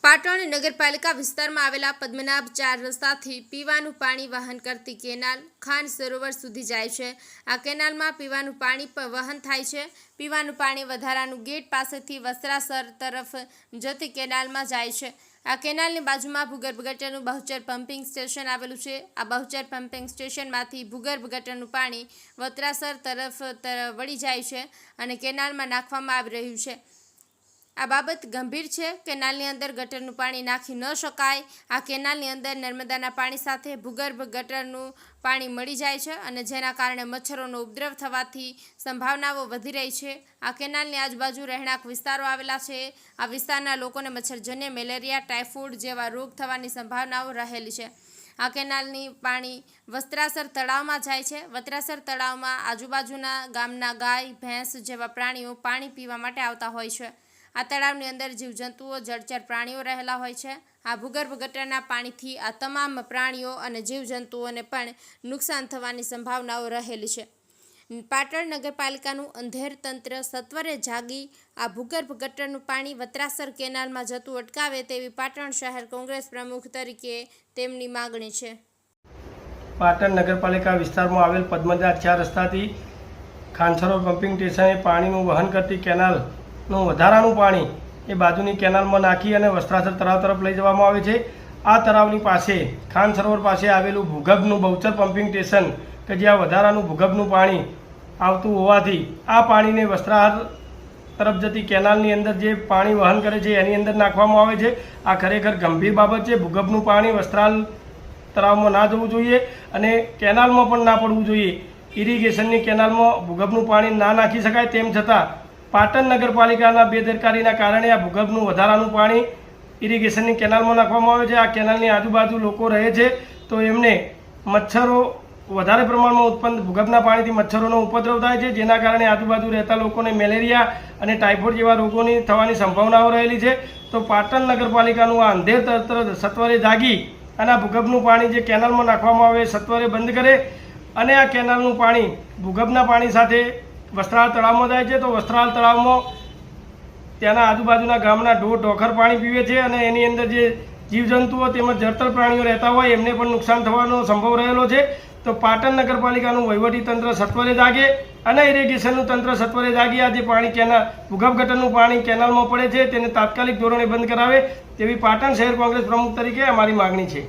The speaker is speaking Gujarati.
પાટણ નગરપાલિકા વિસ્તારમાં આવેલા પદ્મનાભ 4 રસ્તાથી પીવાનું પાણી વહન કરતી કેનાલ ખાન સરોવર સુધી જાય છે। આ કેનાલમાં પીવાનું પાણી વહન થાય છે। પીવાનું પાણી વધારાનું ગેટ પાસેથી વસ્ત્રાસર તરફ જતી કેનાલમાં જાય છે। આ કેનાલની બાજુમાં ભૂગર્ભ ગટરનું બહુચર પમ્પિંગ સ્ટેશન આવેલું છે। આ બહુચર પમ્પિંગ સ્ટેશનમાંથી ભૂગર્ભ ગટરનું પાણી વસ્ત્રાસર તરફ વળી જાય છે અને કેનાલમાં નાખવામાં આવી રહ્યું છે। આ બાબત ગંભીર છે। કેનાલની અંદર ગટરનું પાણી નાખી ન શકાય। આ કેનાલની અંદર નર્મદાના પાણી સાથે ભૂગર્ભ ગટરનું પાણી મળી જાય છે અને જેના કારણે મચ્છરોનો ઉપદ્રવ થવાથી સંભાવનાઓ વધી રહી છે। આ કેનાલની આજુબાજુ રહેણાંક વિસ્તારો આવેલા છે। આ વિસ્તારના લોકોને મચ્છરજન્ય મેલેરિયા, ટાઇફોઇડ જેવા રોગ થવાની સંભાવનાઓ રહેલી છે। આ કેનાલની પાણી વસ્ત્રાસર તળાવમાં જાય છે। વસ્ત્રાસર તળાવમાં આજુબાજુના ગામના ગાય, ભેંસ જેવા પ્રાણીઓ પાણી પીવા માટે આવતા હોય છે। આ તળાવની અંદર જીવજંતુઓ, જળચર પ્રાણીઓ રહેલા હોય છે। આ ભૂગર્ભ ગટરના પાણીથી આ તમામ પ્રાણીઓ અને જીવજંતુઓને પણ નુકસાન થવાની સંભાવનાઓ રહેલી છે। પાટણ નગરપાલિકાનું અંધેર તંત્ર સત્વરે જાગી આ ભૂગર્ભ ગટરનું પાણી વસ્ત્રાસર કેનાલમાં જતું અટકાવે તેવી પાટણ શહેર કોંગ્રેસ પ્રમુખ તરીકે તેમની માગણી છે। પાટણ નગરપાલિકા વિસ્તારમાં આવેલ પદ્મનાભ 4 રસ્તાથી ખાન સરોવર પમ્પિંગ સ્ટેશને પાણીનું વહન કરતી કેનાલનું વધારાનું પાણી એ બાજુની કેનાલમાં નાખી અને વસ્ત્રાસર તળાવ તરફ લઈ જવામાં આવે છે। આ તળાવની પાસે ખાન સરોવર પાસે આવેલું ભૂગર્ભનું બહુચર પમ્પિંગ સ્ટેશન કે જ્યાં વધારાનું ભૂગર્ભનું પાણી આવતું હોવાથી આ પાણીને વસ્ત્રાસર તરફ જતી કેનાલની અંદર જે પાણી વહન કરે છે એની અંદર નાખવામાં આવે છે। આ ખરેખર ગંભીર બાબત છે। ભૂગર્ભનું પાણી વસ્ત્રાલ તળાવમાં ના જવું જોઈએ અને કેનાલમાં પણ ના પડવું જોઈએ। ઇરિગેશનની કેનાલમાં ભૂગર્ભનું પાણી ના નાખી શકાય, તેમ છતાં પાટણ નગરપાલિકાના બેદરકારીના કારણે આ ભૂગર્ભનું વધારાનું પાણી ઇરિગેશનની કેનાલમાં નાખવામાં આવે છે। આ કેનાલની આજુબાજુ લોકો રહે છે તો એમને મચ્છરો વધારે પ્રમાણમાં ભૂગર્ભના પાણીથી મચ્છરોનો ઉપદ્રવ થાય છે, જેના કારણે આજુબાજુ રહેતા લોકોને મેલેરિયા અને ટાઇફોઇડ જેવા રોગોની થવાની સંભાવનાઓ રહેલી છે। તો પાટણ નગરપાલિકાનું આ અંધેર તંત્ર સત્વરે જાગી અને આ ભૂગર્ભનું પાણી જે કેનાલમાં નાખવામાં આવે સત્વરે બંધ કરે અને આ કેનાલનું પાણી ભૂગર્ભના પાણી સાથે વસ્ત્રાલ તળાવમાં જાય છે તો વસ્ત્રાલ તળાવમાં ત્યાંના આજુબાજુના ગામના ઢોર ઢોખર પાણી પીવે છે અને એની અંદર જે જીવજંતુઓ તેમજ જળચર પ્રાણીઓ રહેતા હોય એમને પણ નુકસાન થવાનો સંભવ રહેલો છે। તો પાટણ નગરપાલિકાનું વહીવટી તંત્ર સત્વરે જાગે અને ઇરિગેશનનું તંત્ર સત્વરે જાગી આ જે પાણી ભૂગર્ભ ગટરનું પાણી કેનાલમાં પડે છે તેને તાત્કાલિક ધોરણે બંધ કરાવે તેવી પાટણ શહેર કોંગ્રેસ પ્રમુખ તરીકે અમારી માગણી છે।